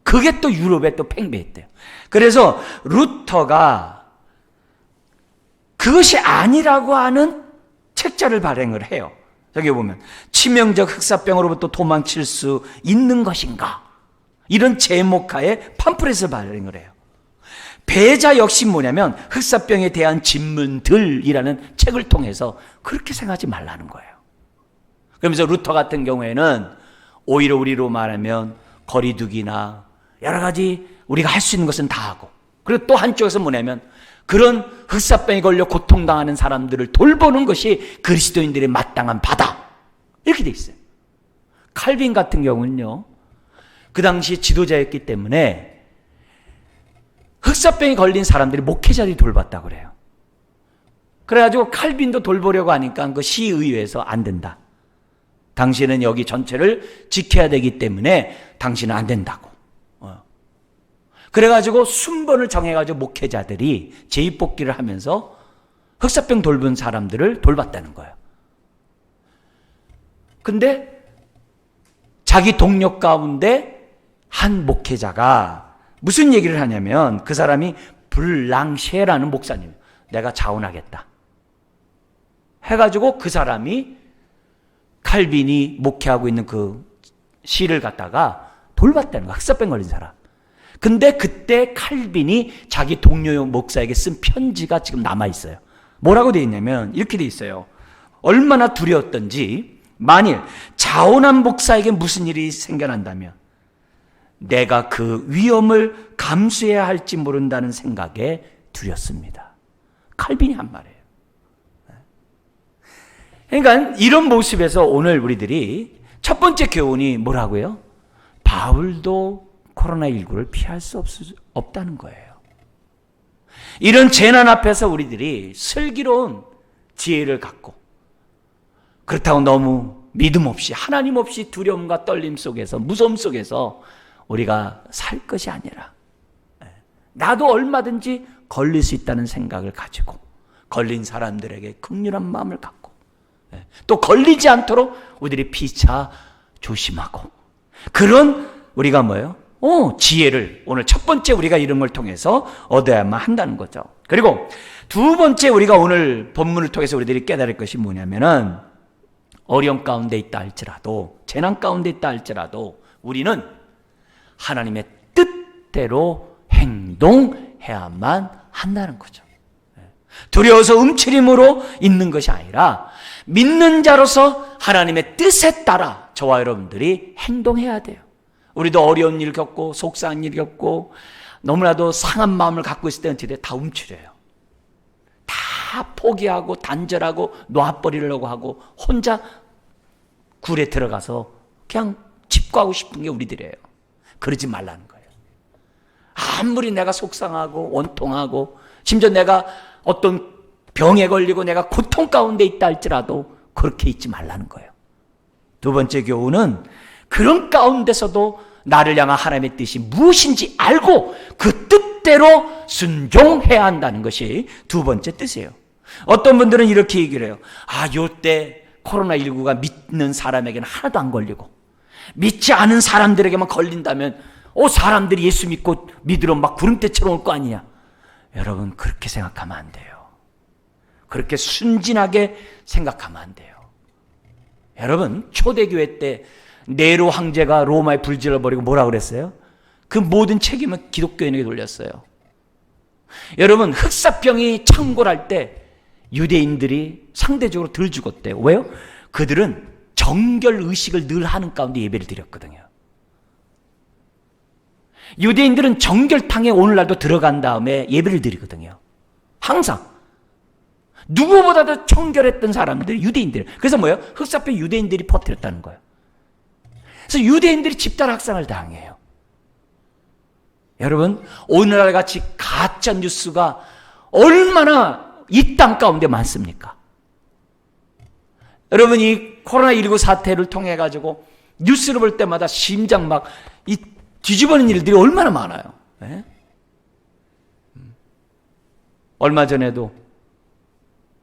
[SPEAKER 1] 그게 또 유럽에 또 팽배했대요. 그래서 루터가 그것이 아니라고 하는 책자를 발행을 해요. 저기 보면 치명적 흑사병으로부터 도망칠 수 있는 것인가? 이런 제목하에 팜프렛을 발행을 해요. 배자 역시 뭐냐면 흑사병에 대한 진문들이라는 책을 통해서 그렇게 생각하지 말라는 거예요. 그러면서 루터 같은 경우에는 오히려 우리로 말하면 거리두기나 여러 가지 우리가 할 수 있는 것은 다 하고, 그리고 또 한쪽에서 뭐냐면 그런 흑사병에 걸려 고통당하는 사람들을 돌보는 것이 그리스도인들의 마땅한 바다, 이렇게 돼 있어요. 칼빈 같은 경우는요, 그 당시 지도자였기 때문에 흑사병에 걸린 사람들이 목회자들이 돌봤다고 그래요. 그래가지고 칼빈도 돌보려고 하니까 그 시의회에서 안 된다. 당신은 여기 전체를 지켜야 되기 때문에 당신은 안 된다고. 그래가지고 순번을 정해가지고 목회자들이 재입복귀를 하면서 흑사병 돌본 사람들을 돌봤다는 거예요. 근데 자기 동력 가운데 한 목회자가 무슨 얘기를 하냐면, 그 사람이 블랑셰라는 목사님, 내가 자원하겠다 해가지고 그 사람이 칼빈이 목회하고 있는 그 시를 갖다가 돌봤다는 거야. 흑사병 걸린 사람. 근데 그때 칼빈이 자기 동료 목사에게 쓴 편지가 지금 남아있어요. 뭐라고 되어 있냐면 이렇게 되어 있어요. 얼마나 두려웠던지, 만일 자원한 목사에게 무슨 일이 생겨난다면 내가 그 위험을 감수해야 할지 모른다는 생각에 두렵습니다. 칼빈이 한 말이에요. 그러니까 이런 모습에서 오늘 우리들이 첫 번째 교훈이 뭐라고요? 바울도 코로나19를 피할 수 없다는 거예요. 이런 재난 앞에서 우리들이 슬기로운 지혜를 갖고, 그렇다고 너무 믿음 없이, 하나님 없이 두려움과 떨림 속에서, 무서움 속에서 우리가 살 것이 아니라, 나도 얼마든지 걸릴 수 있다는 생각을 가지고 걸린 사람들에게 긍휼한 마음을 갖고, 또 걸리지 않도록 우리들이 피차 조심하고, 그런 우리가 뭐예요? 지혜를 오늘 첫 번째 우리가 이런 걸 통해서 얻어야만 한다는 거죠. 그리고 두 번째 우리가 오늘 본문을 통해서 우리들이 깨달을 것이 뭐냐면은, 어려움 가운데 있다 할지라도, 재난 가운데 있다 할지라도 우리는 하나님의 뜻대로 행동해야만 한다는 거죠. 두려워서 움츠림으로 있는 것이 아니라 믿는 자로서 하나님의 뜻에 따라 저와 여러분들이 행동해야 돼요. 우리도 어려운 일 겪고 속상한 일 겪고 너무나도 상한 마음을 갖고 있을 때는 어떻게 돼? 다 움츠려요. 다 포기하고 단절하고 놔버리려고 하고 혼자 굴에 들어가서 그냥 집구하고 싶은 게 우리들이에요. 그러지 말라는 거예요. 아무리 내가 속상하고 원통하고 심지어 내가 어떤 병에 걸리고 내가 고통 가운데 있다 할지라도 그렇게 있지 말라는 거예요. 두 번째 교훈은 그런 가운데서도 나를 향한 하나님의 뜻이 무엇인지 알고 그 뜻대로 순종해야 한다는 것이 두 번째 뜻이에요. 어떤 분들은 이렇게 얘기를 해요. 요때 코로나19가 믿는 사람에게는 하나도 안 걸리고 믿지 않은 사람들에게만 걸린다면 사람들이 예수 믿고 믿으러 막 구름대처럼 올 거 아니냐. 여러분, 그렇게 생각하면 안 돼요. 그렇게 순진하게 생각하면 안 돼요. 여러분, 초대교회 때 네로 황제가 로마에 불질러버리고 뭐라 그랬어요? 그 모든 책임은 기독교인에게 돌렸어요. 여러분, 흑사병이 창궐할 때 유대인들이 상대적으로 덜 죽었대요. 왜요? 그들은 정결 의식을 늘 하는 가운데 예배를 드렸거든요. 유대인들은 정결탕에 오늘날도 들어간 다음에 예배를 드리거든요. 항상. 누구보다도 청결했던 사람들이 유대인들. 그래서 뭐예요? 흑사병 유대인들이 퍼뜨렸다는 거예요. 그래서 유대인들이 집단 학살을 당해요. 여러분, 오늘날 같이 가짜 뉴스가 얼마나 이 땅 가운데 많습니까? 여러분, 이 코로나19 사태를 통해 가지고 뉴스를 볼 때마다 심장 막 뒤집어는 일들이 얼마나 많아요. 네? 얼마 전에도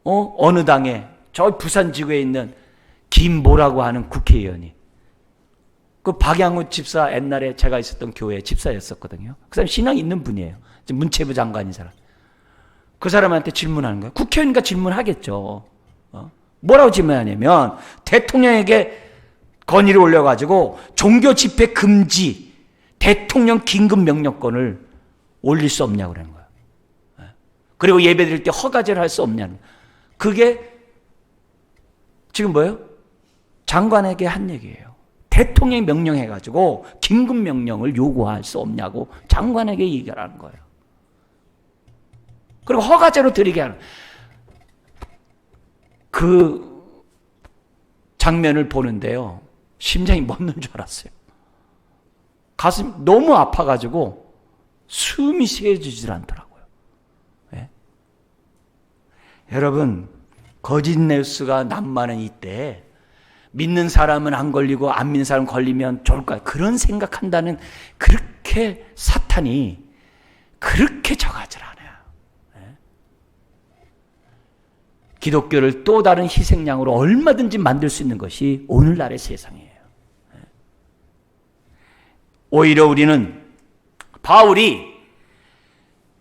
[SPEAKER 1] 어느 당에 저 부산 지구에 있는 김모라고 하는 국회의원이, 그 박양우 집사, 옛날에 제가 있었던 교회 집사였었거든요. 그 사람 신앙 있는 분이에요. 지금 문체부 장관인 사람. 그 사람한테 질문하는 거예요. 국회의원이니까 질문하겠죠. 뭐라고 질문하냐면, 대통령에게 건의를 올려가지고 종교 집회 금지, 대통령 긴급 명령권을 올릴 수 없냐고 그러는 거예요. 그리고 예배 드릴 때 허가제를 할 수 없냐는 거예요. 그게 지금 뭐예요? 장관에게 한 얘기예요. 대통령이 명령해가지고 긴급 명령을 요구할 수 없냐고 장관에게 얘기를 하는 거예요. 그리고 허가제로 드리게 하는, 그 장면을 보는데요, 심장이 멎는 줄 알았어요. 가슴이 너무 아파가지고 숨이 쉬어지질 않더라고요. 네? 여러분, 거짓 뉴스가 난무하는 이때 믿는 사람은 안 걸리고 안 믿는 사람 걸리면 좋을까요? 그런 생각한다는, 그렇게 사탄이 그렇게 저가질 않아요. 기독교를 또 다른 희생양으로 얼마든지 만들 수 있는 것이 오늘날의 세상이에요. 오히려 우리는 바울이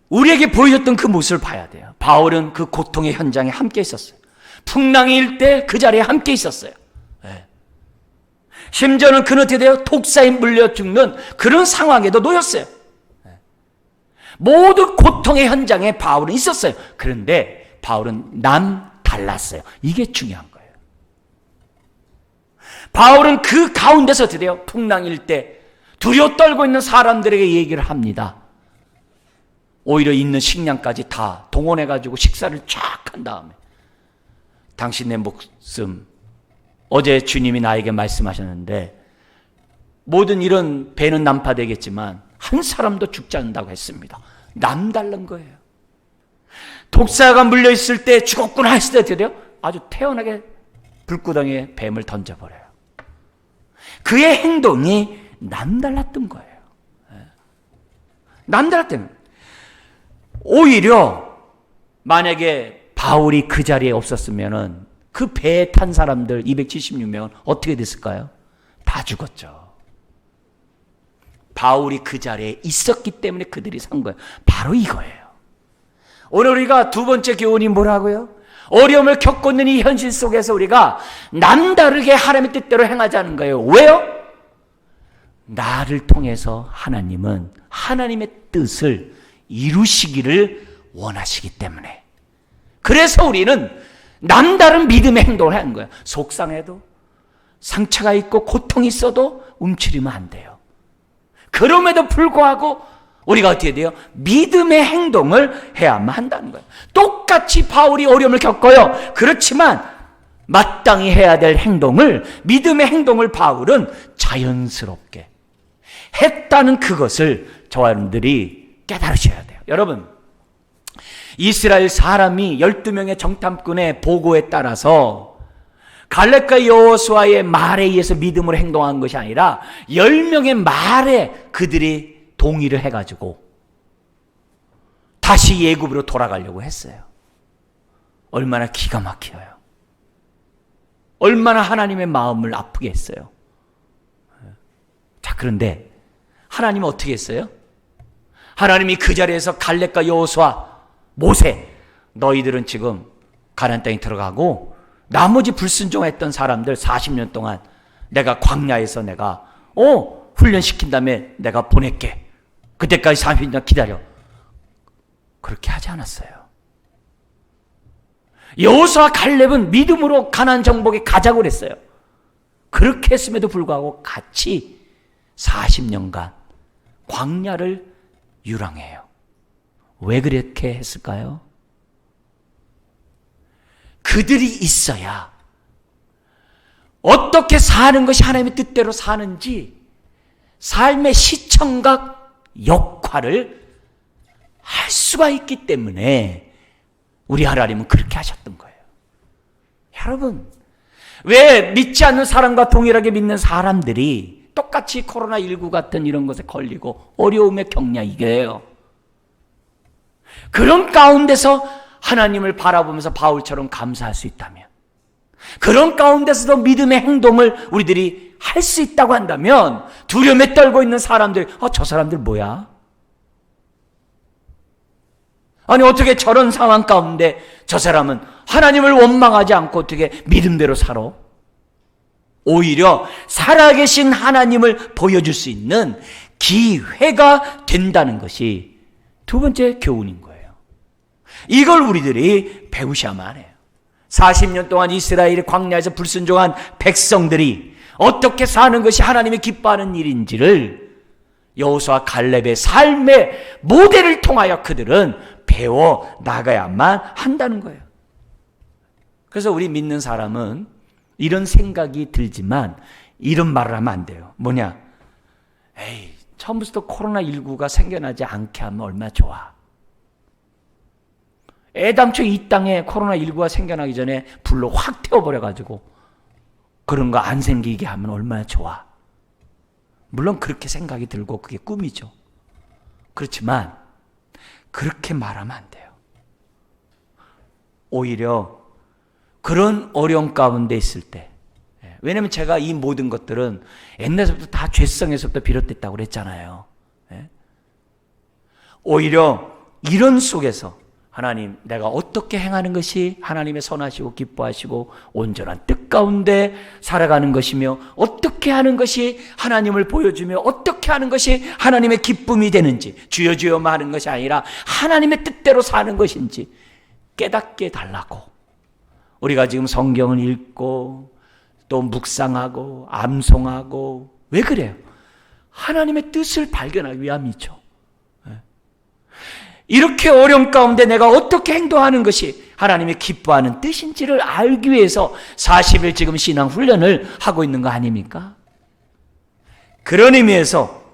[SPEAKER 1] 우리에게 보여줬던 그 모습을 봐야 돼요. 바울은 그 고통의 현장에 함께 있었어요. 풍랑이 일 때 그 자리에 함께 있었어요. 심지어는 그는 어떻게 돼요? 독사에 물려 죽는 그런 상황에도 놓였어요. 모두 고통의 현장에 바울은 있었어요. 그런데 바울은 달랐어요. 이게 중요한 거예요. 바울은 그 가운데서 어떻게 돼요? 풍랑일 때 두려워 떨고 있는 사람들에게 얘기를 합니다. 오히려 있는 식량까지 다 동원해가지고 식사를 쫙 한 다음에, 당신의 목숨, 어제 주님이 나에게 말씀하셨는데 모든 이런 배는 난파되겠지만 한 사람도 죽지 않는다고 했습니다. 남다른 거예요. 독사가 물려있을 때 죽었구나 했을 때 어떻게 돼요? 아주 태연하게 불구덩이에 뱀을 던져버려요. 그의 행동이 남달랐던 거예요. 남달랐던 거예요. 오히려 만약에 바울이 그 자리에 없었으면 그 배에 탄 사람들 276명은 어떻게 됐을까요? 다 죽었죠. 바울이 그 자리에 있었기 때문에 그들이 산 거예요. 바로 이거예요. 오늘 우리가 두 번째 교훈이 뭐라고요? 어려움을 겪고 있는 이 현실 속에서 우리가 남다르게 하나님의 뜻대로 행하자는 거예요. 왜요? 나를 통해서 하나님은 하나님의 뜻을 이루시기를 원하시기 때문에, 그래서 우리는 남다른 믿음의 행동을 하는 거예요. 속상해도, 상처가 있고 고통이 있어도 움츠리면 안 돼요. 그럼에도 불구하고 우리가 어떻게 돼요? 믿음의 행동을 해야만 한다는 거예요. 똑같이 바울이 어려움을 겪어요. 그렇지만 마땅히 해야 될 행동을, 믿음의 행동을 바울은 자연스럽게 했다는 그것을 저와 여러분들이 깨달으셔야 돼요. 여러분, 이스라엘 사람이 12명의 정탐꾼의 보고에 따라서 갈렙과 여호수아의 말에 의해서 믿음으로 행동한 것이 아니라 10명의 말에 그들이 동의를 해가지고 다시 예굽으로 돌아가려고 했어요. 얼마나 기가 막혀요. 얼마나 하나님의 마음을 아프게 했어요. 자, 그런데 하나님은 어떻게 했어요? 하나님이 그 자리에서 갈렙과 여호수아, 모세, 너희들은 지금 가나안 땅에 들어가고 나머지 불순종했던 사람들 40년 동안 내가 광야에서 내가 훈련시킨 다음에 내가 보낼게. 그때까지 30년 기다려. 그렇게 하지 않았어요. 여호수아 갈렙은 믿음으로 가나안 정복에 가자고 그랬어요. 그렇게 했음에도 불구하고 같이 40년간 광야를 유랑해요. 왜 그렇게 했을까요? 그들이 있어야 어떻게 사는 것이 하나님의 뜻대로 사는지 삶의 시청각 역할을 할 수가 있기 때문에 우리 하나님은 그렇게 하셨던 거예요. 여러분, 왜 믿지 않는 사람과 동일하게 믿는 사람들이 똑같이 코로나19 같은 이런 것에 걸리고 어려움에 겪냐 이게요. 그런 가운데서 하나님을 바라보면서 바울처럼 감사할 수 있다면, 그런 가운데서도 믿음의 행동을 우리들이 할 수 있다고 한다면, 두려움에 떨고 있는 사람들, 저 사람들 뭐야? 아니 어떻게 저런 상황 가운데 저 사람은 하나님을 원망하지 않고 어떻게 믿음대로 살아? 오히려 살아계신 하나님을 보여줄 수 있는 기회가 된다는 것이 두 번째 교훈인 거예요. 이걸 우리들이 배우셔야만 해요. 40년 동안 이스라엘의 광야에서 불순종한 백성들이 어떻게 사는 것이 하나님이 기뻐하는 일인지를 여호수아 갈렙의 삶의 모델을 통하여 그들은 배워 나가야만 한다는 거예요. 그래서 우리 믿는 사람은 이런 생각이 들지만 이런 말을 하면 안 돼요. 뭐냐? 에이, 처음부터 코로나19가 생겨나지 않게 하면 얼마나 좋아. 애당초 이 땅에 코로나19가 생겨나기 전에 불로 확 태워버려가지고 그런 거 안 생기게 하면 얼마나 좋아. 물론 그렇게 생각이 들고 그게 꿈이죠. 그렇지만 그렇게 말하면 안 돼요. 오히려 그런 어려움 가운데 있을 때, 왜냐하면 제가 이 모든 것들은 옛날부터 다 죄성에서부터 비롯됐다고 그랬잖아요. 오히려 이런 속에서 하나님, 내가 어떻게 행하는 것이 하나님의 선하시고 기뻐하시고 온전한 뜻 가운데 살아가는 것이며, 어떻게 하는 것이 하나님을 보여주며 어떻게 하는 것이 하나님의 기쁨이 되는지, 주여 주여만 하는 것이 아니라 하나님의 뜻대로 사는 것인지 깨닫게 달라고, 우리가 지금 성경을 읽고 또 묵상하고 암송하고, 왜 그래요? 하나님의 뜻을 발견하기 위함이죠. 이렇게 어려움 가운데 내가 어떻게 행동하는 것이 하나님이 기뻐하는 뜻인지를 알기 위해서 40일 지금 신앙 훈련을 하고 있는 거 아닙니까? 그런 의미에서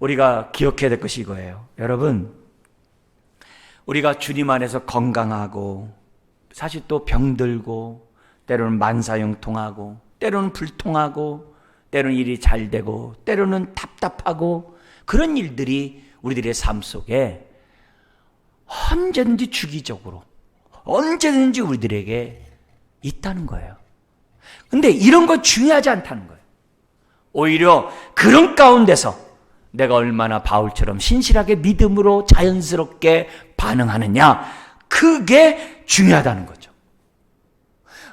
[SPEAKER 1] 우리가 기억해야 될 것이 이거예요. 여러분, 우리가 주님 안에서 건강하고, 사실 또 병들고, 때로는 만사형통하고, 때로는 불통하고, 때로는 일이 잘 되고, 때로는 답답하고, 그런 일들이 우리들의 삶 속에 언제든지 주기적으로, 언제든지 우리들에게 있다는 거예요. 근데 이런 거 중요하지 않다는 거예요. 오히려 그런 가운데서 내가 얼마나 바울처럼 신실하게 믿음으로 자연스럽게 반응하느냐, 그게 중요하다는 거죠.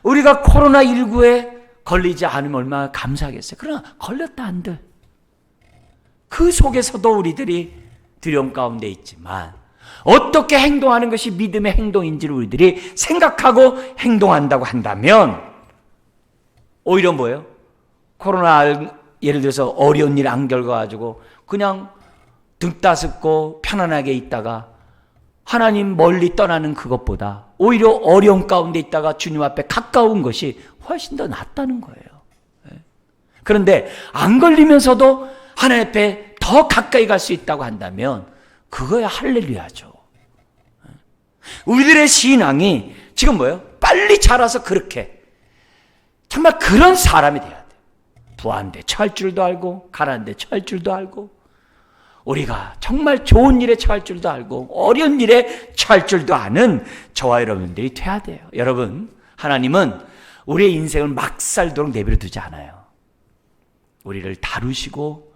[SPEAKER 1] 우리가 코로나19에 걸리지 않으면 얼마나 감사하겠어요. 그러나 걸렸다 한들 그 속에서도 우리들이 두려움 가운데 있지만, 어떻게 행동하는 것이 믿음의 행동인지를 우리들이 생각하고 행동한다고 한다면, 오히려 뭐예요? 코로나 예를 들어서 어려운 일 안 겪어가지고 그냥 등 따숩고 편안하게 있다가 하나님 멀리 떠나는 그것보다 오히려 어려운 가운데 있다가 주님 앞에 가까운 것이 훨씬 더 낫다는 거예요. 그런데 안 걸리면서도 하나님 앞에 더 가까이 갈 수 있다고 한다면 그거야 할렐루야죠. 우리들의 신앙이 지금 뭐예요? 빨리 자라서 그렇게 정말 그런 사람이 돼야 돼요. 부하는데 처할 줄도 알고, 가라는데 처할 줄도 알고, 우리가 정말 좋은 일에 처할 줄도 알고 어려운 일에 처할 줄도 아는 저와 여러분들이 돼야 돼요. 여러분, 하나님은 우리의 인생을 막 살도록 내버려 두지 않아요. 우리를 다루시고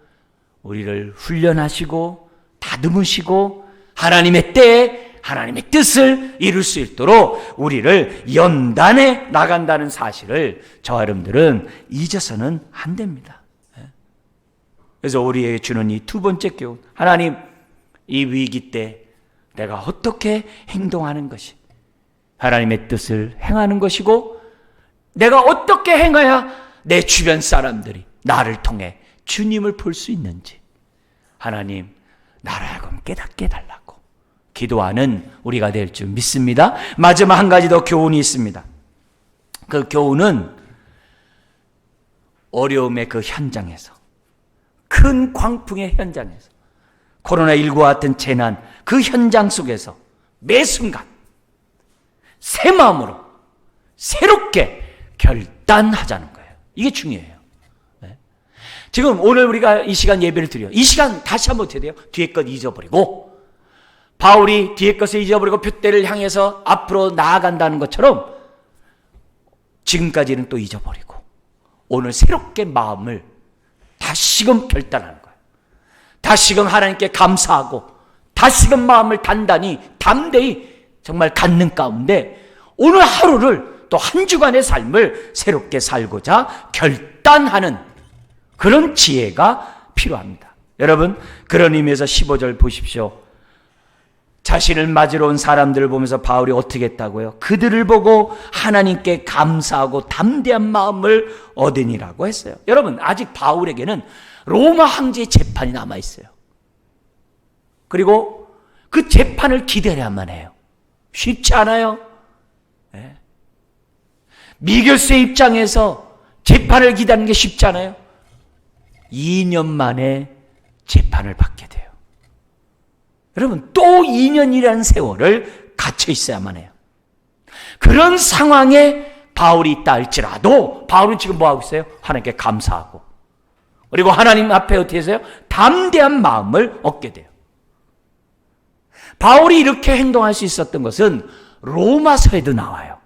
[SPEAKER 1] 우리를 훈련하시고 다듬으시고 하나님의 때에 하나님의 뜻을 이룰 수 있도록 우리를 연단해 나간다는 사실을 저와 여러분들은 잊어서는 안 됩니다. 그래서 우리에게 주는 이 두 번째 교훈, 하나님, 이 위기 때 내가 어떻게 행동하는 것이 하나님의 뜻을 행하는 것이고, 내가 어떻게 행해야 내 주변 사람들이 나를 통해 주님을 볼 수 있는지 하나님, 나를 하여금 깨닫게 해달라고 기도하는 우리가 될 줄 믿습니다. 마지막 한 가지 더 교훈이 있습니다. 그 교훈은 어려움의 그 현장에서, 큰 광풍의 현장에서 코로나19와 같은 재난, 그 현장 속에서 매 순간 새 마음으로 새롭게 결단하자는 거예요. 이게 중요해요. 네. 지금 오늘 우리가 이 시간 예배를 드려요. 이 시간 다시 한번 어떻게 돼요? 뒤에 것 잊어버리고, 바울이 뒤에 것을 잊어버리고 표대를 향해서 앞으로 나아간다는 것처럼 지금까지는 또 잊어버리고 오늘 새롭게 마음을 다시금 결단하는 거예요. 다시금 하나님께 감사하고 다시금 마음을 단단히 담대히 정말 갖는 가운데 오늘 하루를 또 한 주간의 삶을 새롭게 살고자 결단하는 그런 지혜가 필요합니다. 여러분, 그런 의미에서 15절 보십시오. 자신을 맞으러 온 사람들을 보면서 바울이 어떻게 했다고요? 그들을 보고 하나님께 감사하고 담대한 마음을 얻으니라고 했어요. 여러분, 아직 바울에게는 로마 황제의 재판이 남아있어요. 그리고 그 재판을 기다려야만 해요. 쉽지 않아요. 네. 미결수의 입장에서 재판을 기다리는 게 쉽지 않아요. 2년 만에 재판을 받게 돼요. 여러분, 또 2년이라는 세월을 갇혀 있어야만 해요. 그런 상황에 바울이 있다 할지라도 바울은 지금 뭐 하고 있어요? 하나님께 감사하고, 그리고 하나님 앞에 어떻게 해서요? 담대한 마음을 얻게 돼요. 바울이 이렇게 행동할 수 있었던 것은 로마서에도 나와요.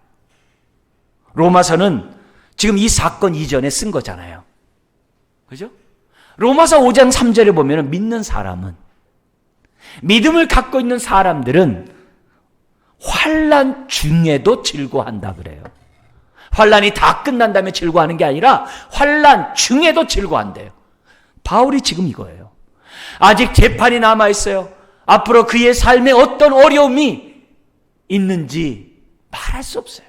[SPEAKER 1] 로마서는 지금 이 사건 이전에 쓴 거잖아요. 그죠? 로마서 5장 3절에 보면 믿는 사람은, 믿음을 갖고 있는 사람들은 환난 중에도 즐거워한다 그래요. 환난이 다 끝난 다음에 즐거워하는 게 아니라 환난 중에도 즐거워한대요. 바울이 지금 이거예요. 아직 재판이 남아있어요. 앞으로 그의 삶에 어떤 어려움이 있는지 말할 수 없어요.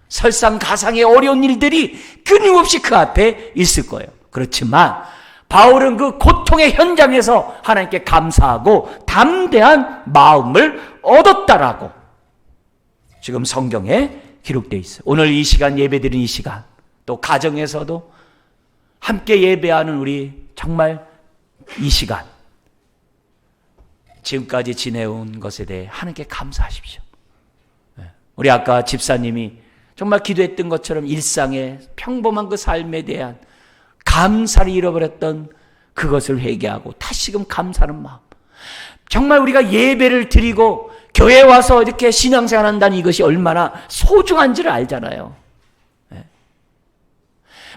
[SPEAKER 1] 설상가상의 어려운 일들이 끊임없이 그 앞에 있을 거예요. 그렇지만 바울은 그 고통의 현장에서 하나님께 감사하고 담대한 마음을 얻었다라고 지금 성경에 기록되어 있어요. 오늘 이 시간, 예배드리는 이 시간, 또 가정에서도 함께 예배하는 우리 정말 이 시간, 지금까지 지내온 것에 대해 하나님께 감사하십시오. 우리 아까 집사님이 정말 기도했던 것처럼 일상의 평범한 그 삶에 대한 감사를 잃어버렸던 그것을 회개하고 다시금 감사하는 마음. 정말 우리가 예배를 드리고 교회에 와서 이렇게 신앙생활 한다는 이것이 얼마나 소중한지를 알잖아요.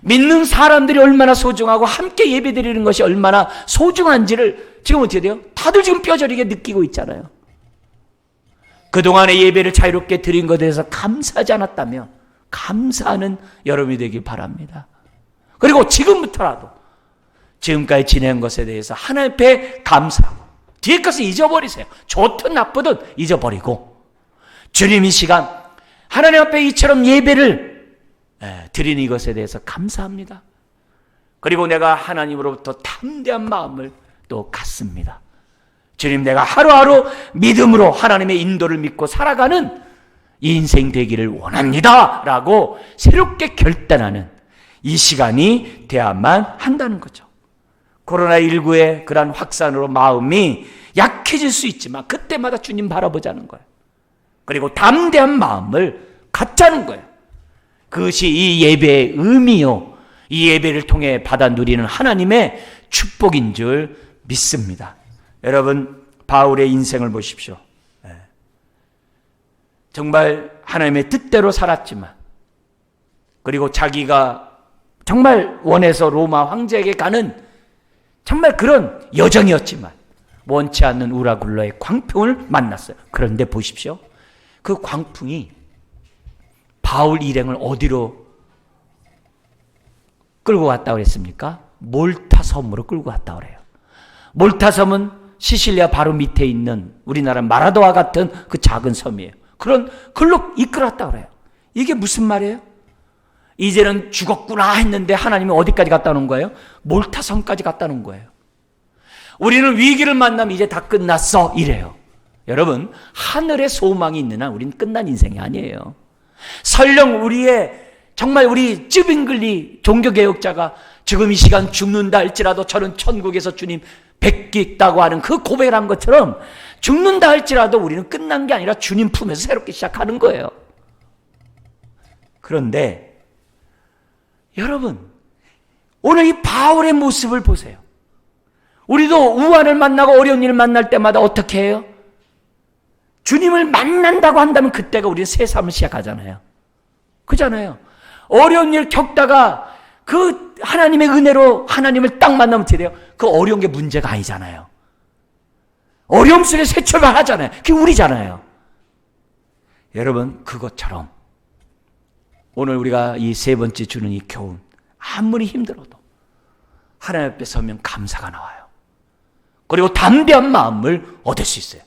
[SPEAKER 1] 믿는 사람들이 얼마나 소중하고 함께 예배 드리는 것이 얼마나 소중한지를 지금 어떻게 돼요? 다들 지금 뼈저리게 느끼고 있잖아요. 그동안의 예배를 자유롭게 드린 것에 대해서 감사하지 않았다면 감사하는 여러분이 되길 바랍니다. 그리고 지금부터라도 지금까지 지낸 것에 대해서 하나님 앞에 감사하고 뒤에 것을 잊어버리세요. 좋든 나쁘든 잊어버리고 주님 이 시간 하나님 앞에 이처럼 예배를 드리는 이것에 대해서 감사합니다. 그리고 내가 하나님으로부터 담대한 마음을 또 갖습니다. 주님, 내가 하루하루 믿음으로 하나님의 인도를 믿고 살아가는 이 인생 되기를 원합니다 라고 새롭게 결단하는 이 시간이 돼야만 한다는 거죠. 코로나19의 그러한 확산으로 마음이 약해질 수 있지만 그때마다 주님 바라보자는 거예요. 그리고 담대한 마음을 갖자는 거예요. 그것이 이 예배의 의미요, 이 예배를 통해 받아 누리는 하나님의 축복인 줄 믿습니다. 여러분, 바울의 인생을 보십시오. 정말 하나님의 뜻대로 살았지만, 그리고 자기가 정말 원해서 로마 황제에게 가는 정말 그런 여정이었지만 원치 않는 우라굴로의 광풍을 만났어요. 그런데 보십시오. 그 광풍이 바울 일행을 어디로 끌고 갔다고 그랬습니까? 몰타 섬으로 끌고 갔다고 그래요. 몰타 섬은 시실리아 바로 밑에 있는 우리나라 마라도와 같은 그 작은 섬이에요. 그런 글로 이끌었다고 그래요. 이게 무슨 말이에요? 이제는 죽었구나 했는데 하나님이 어디까지 갔다 놓은 거예요? 몰타 섬까지 갔다 놓은 거예요. 우리는 위기를 만나면 이제 다 끝났어 이래요. 여러분, 하늘에 소망이 있는 한 우리는 끝난 인생이 아니에요. 설령 우리의 정말 우리 쯔빙글리 종교개혁자가 지금 이 시간 죽는다 할지라도 저는 천국에서 주님 뵙겠다고 하는 그 고백을 한 것처럼 죽는다 할지라도 우리는 끝난 게 아니라 주님 품에서 새롭게 시작하는 거예요. 그런데 여러분, 오늘 이 바울의 모습을 보세요. 우리도 우환을 만나고 어려운 일을 만날 때마다 어떻게 해요? 주님을 만난다고 한다면 그때가 우리는 새 삶을 시작하잖아요. 그잖아요. 어려운 일 겪다가 그 하나님의 은혜로 하나님을 딱 만나면 어떻게 돼요? 그 어려운 게 문제가 아니잖아요. 어려움 속에 새 출발하잖아요. 그게 우리잖아요. 여러분, 그것처럼 오늘 우리가 이 세 번째 주는 이 교훈, 아무리 힘들어도 하나님 앞에 서면 감사가 나와요. 그리고 담대한 마음을 얻을 수 있어요.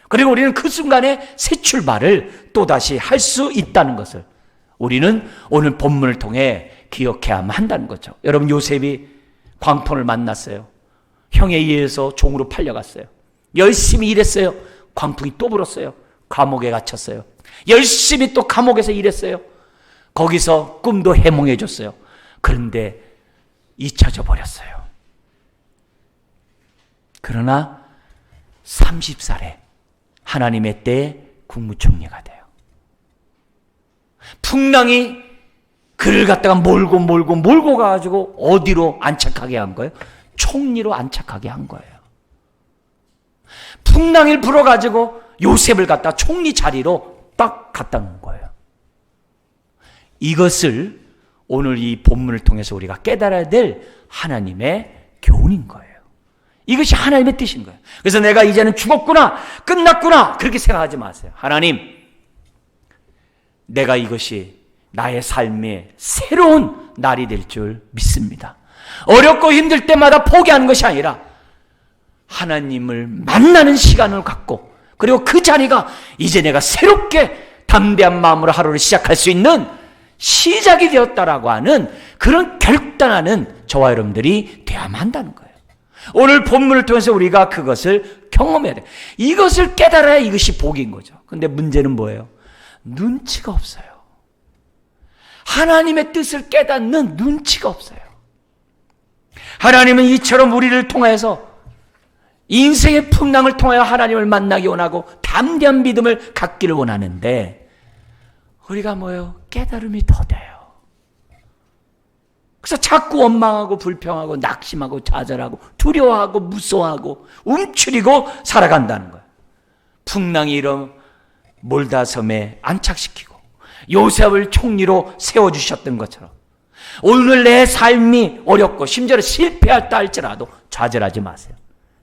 [SPEAKER 1] 그리고 우리는 그 순간에 새 출발을 또다시 할 수 있다는 것을 우리는 오늘 본문을 통해 기억해야만 한다는 거죠. 여러분, 요셉이 광폰을 만났어요. 형에 의해서 종으로 팔려갔어요. 열심히 일했어요. 광풍이 또 불었어요. 감옥에 갇혔어요. 열심히 또 감옥에서 일했어요. 거기서 꿈도 해몽해 줬어요. 그런데 잊혀져 버렸어요. 그러나 30살에 하나님의 때에 국무총리가 돼요. 풍랑이 그를 갖다가 몰고 가가지고 어디로 안착하게 한 거예요? 총리로 안착하게 한 거예요. 풍랑을 불어가지고 요셉을 갖다 총리 자리로 딱 갖다 놓은 거예요. 이것을 오늘 이 본문을 통해서 우리가 깨달아야 될 하나님의 교훈인 거예요. 이것이 하나님의 뜻인 거예요. 그래서 내가 이제는 죽었구나, 끝났구나, 그렇게 생각하지 마세요. 하나님, 내가 이것이 나의 삶의 새로운 날이 될 줄 믿습니다. 어렵고 힘들 때마다 포기하는 것이 아니라 하나님을 만나는 시간을 갖고, 그리고 그 자리가 이제 내가 새롭게 담대한 마음으로 하루를 시작할 수 있는 시작이 되었다라고 하는 그런 결단하는 저와 여러분들이 되어야만 한다는 거예요. 오늘 본문을 통해서 우리가 그것을 경험해야 돼요. 이것을 깨달아야 이것이 복인 거죠. 근데 문제는 뭐예요? 눈치가 없어요. 하나님의 뜻을 깨닫는 눈치가 없어요. 하나님은 이처럼 우리를 통해서 인생의 풍랑을 통하여 하나님을 만나기 원하고 담대한 믿음을 갖기를 원하는데 우리가 뭐예요? 깨달음이 더뎌요. 그래서 자꾸 원망하고 불평하고 낙심하고 좌절하고 두려워하고 무서워하고 움츠리고 살아간다는 거예요. 풍랑이 이런 몰다섬에 안착시키고 요셉을 총리로 세워주셨던 것처럼 오늘 내 삶이 어렵고 심지어 실패했다 할지라도 좌절하지 마세요.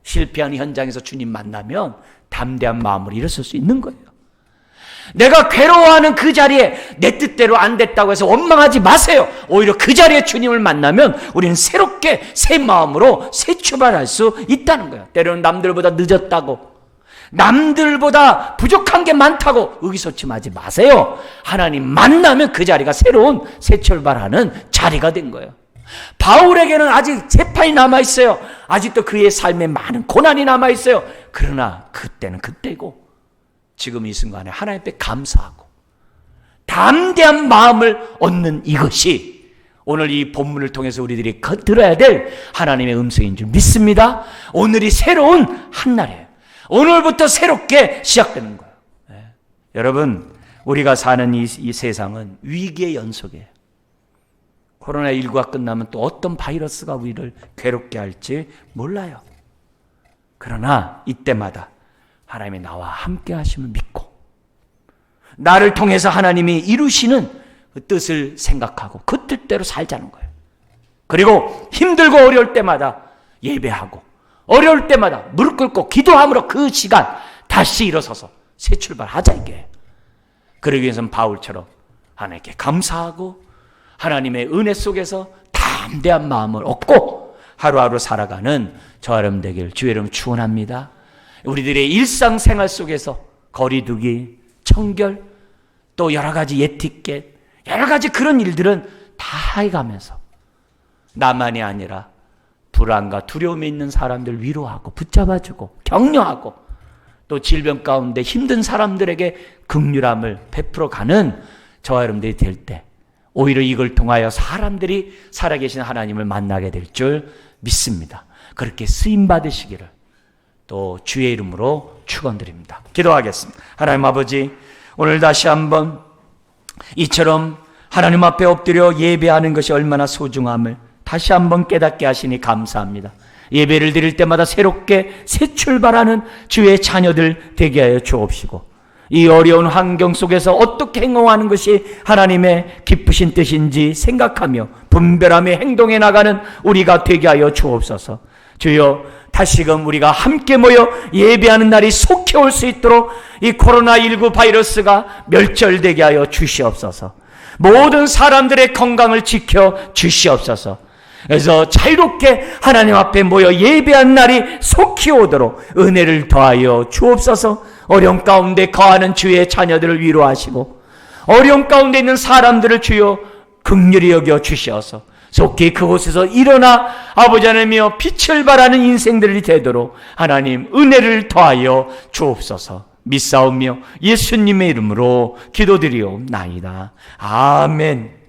[SPEAKER 1] 실패한 현장에서 주님 만나면 담대한 마음으로 일어설 수 있는 거예요. 내가 괴로워하는 그 자리에 내 뜻대로 안 됐다고 해서 원망하지 마세요. 오히려 그 자리에 주님을 만나면 우리는 새롭게 새 마음으로 새 출발할 수 있다는 거예요. 때로는 남들보다 늦었다고, 남들보다 부족한 게 많다고 의기소침하지 마세요. 하나님 만나면 그 자리가 새로운 새 출발하는 자리가 된 거예요. 바울에게는 아직 재판이 남아있어요. 아직도 그의 삶에 많은 고난이 남아있어요. 그러나 그때는 그때고 지금 이 순간에 하나님 앞에 감사하고 담대한 마음을 얻는 이것이 오늘 이 본문을 통해서 우리들이 들어야 될 하나님의 음성인 줄 믿습니다. 오늘이 새로운 한날이에요. 오늘부터 새롭게 시작되는 거예요. 네. 여러분, 우리가 사는 이 세상은 위기의 연속이에요. 코로나19가 끝나면 또 어떤 바이러스가 우리를 괴롭게 할지 몰라요. 그러나 이때마다 하나님이 나와 함께 하심을 믿고 나를 통해서 하나님이 이루시는 그 뜻을 생각하고 그 뜻대로 살자는 거예요. 그리고 힘들고 어려울 때마다 예배하고 어려울 때마다 무릎 꿇고 기도함으로 그 시간 다시 일어서서 새 출발하자 이게. 그러기 위해서는 바울처럼 하나님께 감사하고 하나님의 은혜 속에서 담대한 마음을 얻고 하루하루 살아가는 저와 여러분 되길 주의 이름으로 축원합니다. 우리들의 일상생활 속에서 거리두기, 청결, 또 여러 가지 에티켓, 여러 가지 그런 일들은 다 해가면서 나만이 아니라 불안과 두려움에 있는 사람들 위로하고 붙잡아주고 격려하고 또 질병 가운데 힘든 사람들에게 긍휼함을 베풀어가는 저와 여러분들이 될 때 오히려 이걸 통하여 사람들이 살아계신 하나님을 만나게 될 줄 믿습니다. 그렇게 쓰임 받으시기를 또 주의 이름으로 축원드립니다. 기도하겠습니다. 하나님 아버지, 오늘 다시 한번 이처럼 하나님 앞에 엎드려 예배하는 것이 얼마나 소중함을 다시 한번 깨닫게 하시니 감사합니다. 예배를 드릴 때마다 새롭게 새 출발하는 주의 자녀들 되게 하여 주옵시고, 이 어려운 환경 속에서 어떻게 행동하는 것이 하나님의 기쁘신 뜻인지 생각하며 분별하며 행동해 나가는 우리가 되게 하여 주옵소서. 주여, 다시금 우리가 함께 모여 예배하는 날이 속히 올 수 있도록 이 코로나19 바이러스가 멸절되게 하여 주시옵소서. 모든 사람들의 건강을 지켜 주시옵소서. 그래서 자유롭게 하나님 앞에 모여 예배한 날이 속히 오도록 은혜를 더하여 주옵소서. 어려움 가운데 거하는 주의 자녀들을 위로하시고, 어려움 가운데 있는 사람들을 주여 긍휼히 여겨 주시어서 속히 그곳에서 일어나 아버지 하나님이여 빛을 발하는 인생들이 되도록 하나님 은혜를 더하여 주옵소서. 믿사오며 예수님의 이름으로 기도드리옵나이다. 아멘.